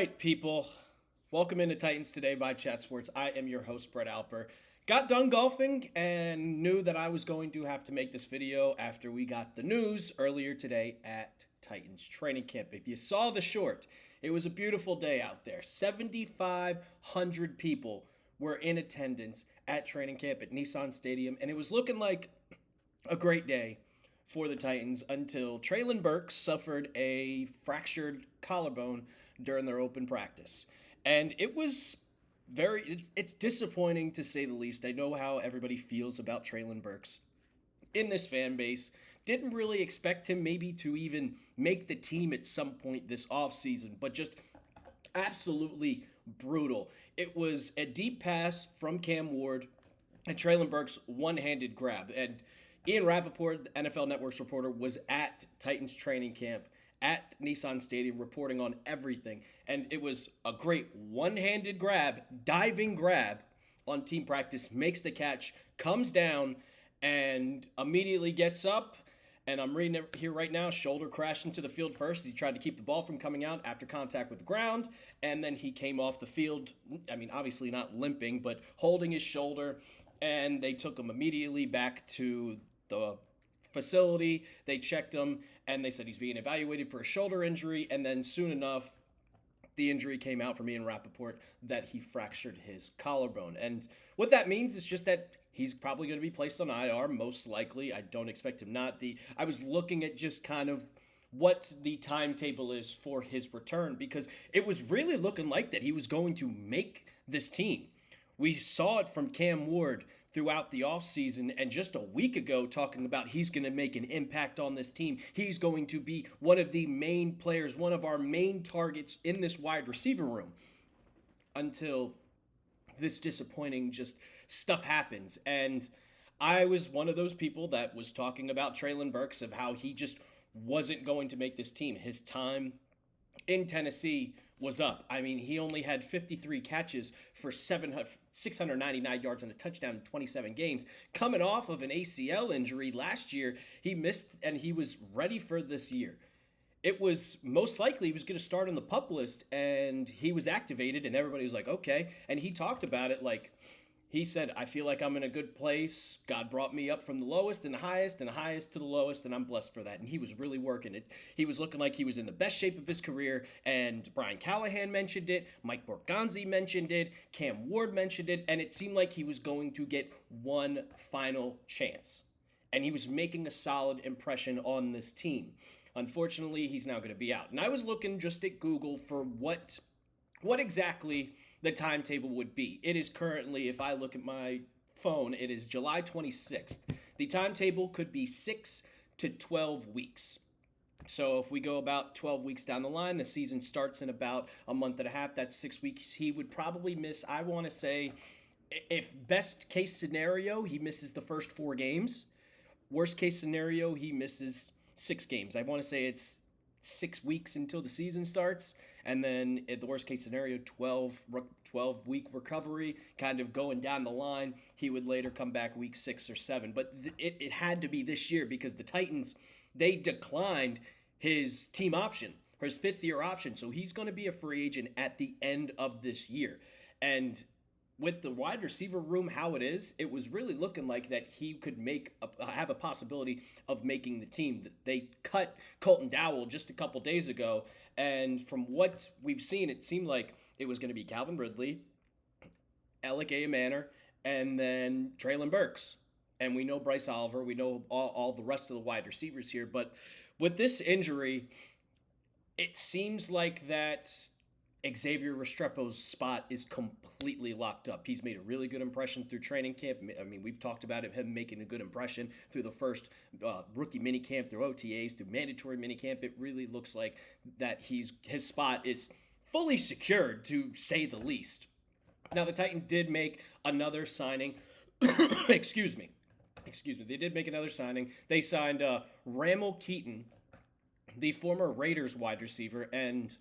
right, people. Welcome into Titans Today by Chat Sports. I am your host, Brett Alper. Got done golfing and knew that I was going to have to make this video after we got the news earlier today at Titans training camp. If you saw the short, it was a beautiful day out there. 7,500 people were in attendance at training camp at Nissan Stadium, and it was looking like a great day for the Titans until Treylon Burks suffered a fractured collarbone during their open practice. And it was it's disappointing to say the least. I know how everybody feels about Treylon Burks in this fan base. Didn't really expect him maybe to even make the team at some point this offseason, but just absolutely brutal. It was a deep pass from Cam Ward and Treylon Burks' one-handed grab. And Ian Rapoport, the NFL Network's reporter, was at Titans training camp at Nissan Stadium reporting on everything. And it was a great one-handed grab, diving grab on team practice, makes the catch, comes down, and immediately gets up. And I'm reading it here right now. Shoulder crashed into the field first. He tried to keep the ball from coming out after contact with the ground. And then he came off the field, obviously not limping, but holding his shoulder. And they took him immediately back to the facility. They checked him, and they said he's being evaluated for a shoulder injury. And then soon enough, the injury came out from Ian Rapoport that he fractured his collarbone. And what that means is just that he's probably going to be placed on IR, most likely. I don't expect him not. I was looking at just kind of what the timetable is for his return, because it was really looking like that he was going to make this team. We saw it from Cam Ward throughout the offseason, and just a week ago talking about he's going to make an impact on this team. He's going to be one of the main players, one of our main targets in this wide receiver room, until this disappointing just stuff happens. And I was one of those people that was talking about Treylon Burks, of how he just wasn't going to make this team. His time in Tennessee was up. He only had 53 catches for 699 yards and a touchdown in 27 games. Coming off of an ACL injury last year, he missed, and he was ready for this year. It was most likely he was going to start on the PUP list, and he was activated, and everybody was like, okay. And he talked about it like, he said, I feel like I'm in a good place. God brought me up from the lowest and the highest to the lowest, and I'm blessed for that. And he was really working it. He was looking like he was in the best shape of his career, and Brian Callahan mentioned it, Mike Borgonzi mentioned it, Cam Ward mentioned it, and it seemed like he was going to get one final chance. And he was making a solid impression on this team. Unfortunately, he's now going to be out. And I was looking just at Google for what exactly the timetable would be. It is currently, if I look at my phone, it is July 26th. The timetable could be 6 to 12 weeks. So if we go about 12 weeks down the line, the season starts in about a month and a half. That's 6 weeks. He would probably miss, I want to say, if best case scenario, he misses the first 4 games. Worst case scenario, he misses 6 games. I want to say it's 6 weeks until the season starts, and then at the worst case scenario, 12-week recovery, kind of going down the line. He would later come back week 6 or 7, but it had to be this year, because the Titans, they declined his team option, or his 5th-year option, so he's going to be a free agent at the end of this year. And with the wide receiver room how it is, it was really looking like that he could have a possibility of making the team. They cut Colton Dowell just a couple days ago, and from what we've seen, it seemed like it was going to be Calvin Ridley, Alec Manor, and then Treylon Burks. And we know Bryce Oliver. We know all the rest of the wide receivers here. But with this injury, it seems like that Xavier Restrepo's spot is completely locked up. He's made a really good impression through training camp. We've talked about him making a good impression through the first rookie minicamp, through OTAs, through mandatory minicamp. It really looks like that his spot is fully secured, to say the least. Now, the Titans did make another signing. Excuse me. They did make another signing. They signed Ramel Keaton, the former Raiders wide receiver, and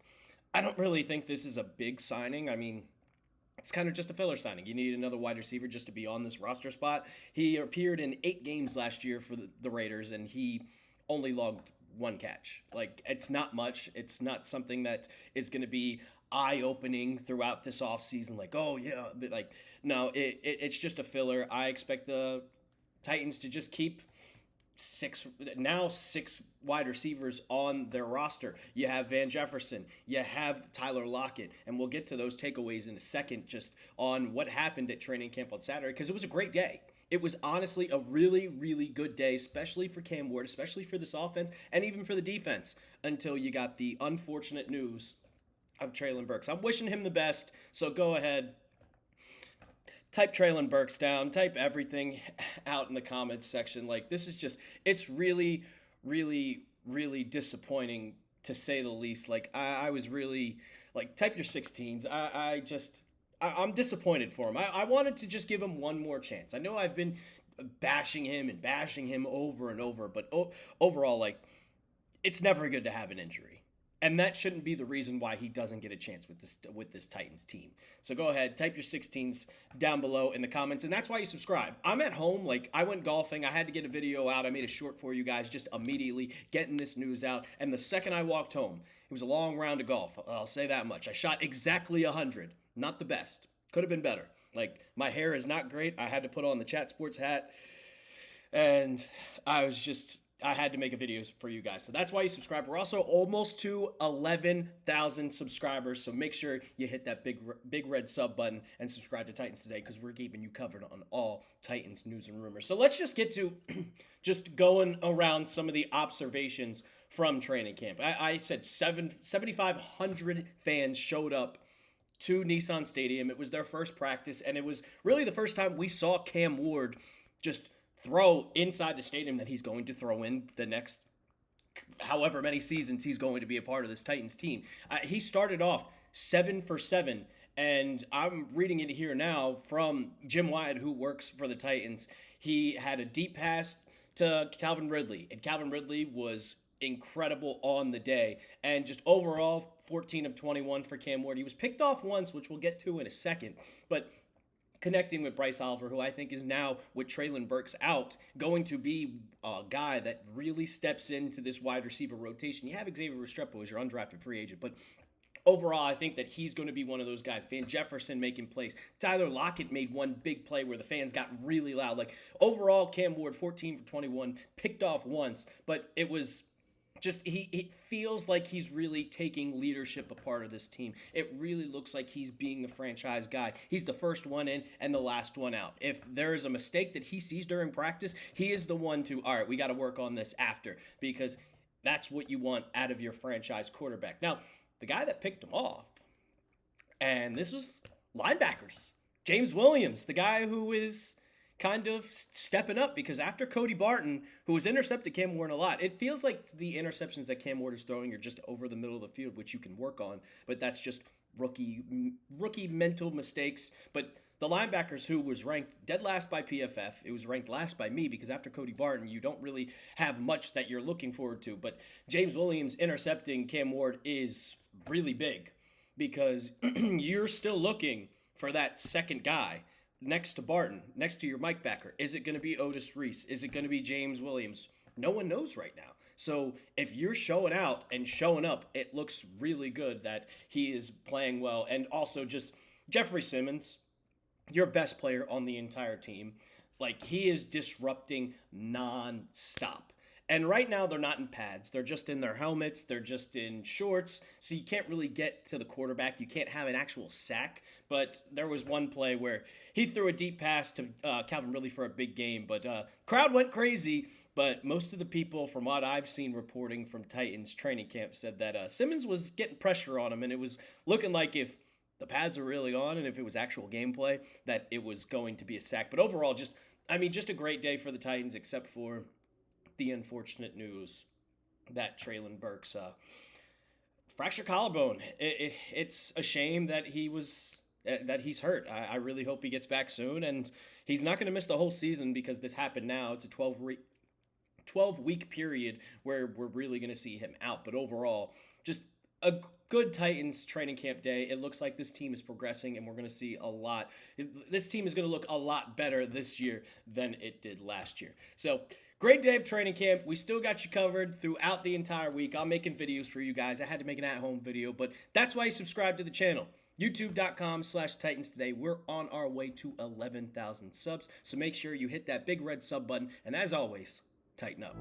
I don't really think this is a big signing. It's kind of just a filler signing. You need another wide receiver just to be on this roster spot. He appeared in 8 games last year for the Raiders, and he only logged 1 catch. It's not much. It's not something that is going to be eye-opening throughout this offseason. Like, oh yeah, but like, no, it's just a filler. I expect the Titans to just keep six wide receivers on their roster. You have Van Jefferson, you have Tyler Lockett, and we'll get to those takeaways in a second just on what happened at training camp on Saturday, because it was a great day. It was honestly a really, really good day, especially for Cam Ward, especially for this offense, and even for the defense, until you got the unfortunate news of Treylon Burks. I'm wishing him the best, so go ahead, type Treylon Burks down, type everything out in the comments section. Like, this is just, it's really, really, really disappointing, to say the least. Like, I was really, like, type your 16s. I'm disappointed for him. I wanted to just give him one more chance. I know I've been bashing him over and over, but overall, like, it's never good to have an injury. And that shouldn't be the reason why he doesn't get a chance with this Titans team. So go ahead, type your 16s down below in the comments, and that's why you subscribe. I'm at home, like, I went golfing. I had to get a video out. I made a short for you guys just immediately getting this news out. And the second I walked home, it was a long round of golf. I'll say that much. I shot exactly 100. Not the best. Could have been better. Like, my hair is not great. I had to put on the Chat Sports hat, and I had to make a video for you guys. So that's why you subscribe. We're also almost to 11,000 subscribers. So make sure you hit that big red sub button and subscribe to Titans Today, because we're keeping you covered on all Titans news and rumors. So let's just get to just going around some of the observations from training camp. I said 7,500 fans showed up to Nissan Stadium. It was their first practice, and it was really the first time we saw Cam Ward just throw inside the stadium that he's going to throw in the next however many seasons he's going to be a part of this Titans team. He started off 7 for 7, and I'm reading it here now from Jim Wyatt, who works for the Titans. He had a deep pass to Calvin Ridley, and Calvin Ridley was incredible on the day. And just overall, 14 of 21 for Cam Ward. He was picked off once, which we'll get to in a second, but connecting with Brett Alper, who I think is now, with Treylon Burks out, going to be a guy that really steps into this wide receiver rotation. You have Xavier Restrepo as your undrafted free agent, but overall, I think that he's going to be one of those guys. Van Jefferson making plays. Tyler Lockett made one big play where the fans got really loud. Like, overall, Cam Ward, 14 for 21, picked off once, but it was just, it feels like he's really taking leadership a part of this team. It really looks like he's being the franchise guy. He's the first one in and the last one out. If there is a mistake that he sees during practice, he is the one to, all right, we got to work on this after, because that's what you want out of your franchise quarterback. Now, the guy that picked him off, and this was linebackers, James Williams, the guy who is kind of stepping up, because after Cody Barton, who has intercepted Cam Ward a lot, it feels like the interceptions that Cam Ward is throwing are just over the middle of the field, which you can work on, but that's just rookie mental mistakes. But the linebackers, who was ranked dead last by PFF, it was ranked last by me, because after Cody Barton, you don't really have much that you're looking forward to. But James Williams intercepting Cam Ward is really big, because you're still looking for that second guy next to Barton, next to your Mike backer. Is it going to be Otis Reese? Is it going to be James Williams? No one knows right now. So if you're showing out and showing up, it looks really good that he is playing well. And also just Jeffrey Simmons, your best player on the entire team. Like, he is disrupting nonstop. And right now, they're not in pads. They're just in their helmets. They're just in shorts. So you can't really get to the quarterback. You can't have an actual sack. But there was one play where he threw a deep pass to Calvin Ridley for a big game. But crowd went crazy. But most of the people, from what I've seen reporting from Titans training camp, said that Simmons was getting pressure on him. And it was looking like, if the pads were really on and if it was actual gameplay, that it was going to be a sack. But overall, just a great day for the Titans, except for the unfortunate news that Treylon Burks fractured collarbone. It's a shame that he's hurt. I really hope he gets back soon, and he's not going to miss the whole season, because this happened now. It's a 12-week period where we're really going to see him out. But overall, just a good Titans training camp day. It looks like this team is progressing, and we're going to see a lot. This team is going to look a lot better this year than it did last year. So, Great day of training camp. We still got you covered throughout the entire week. I'm making videos for you guys. I had to make an at-home video, but that's why you subscribe to the channel. YouTube.com/Titans Today. We're on our way to 11,000 subs, so make sure you hit that big red sub button. And as always, tighten up.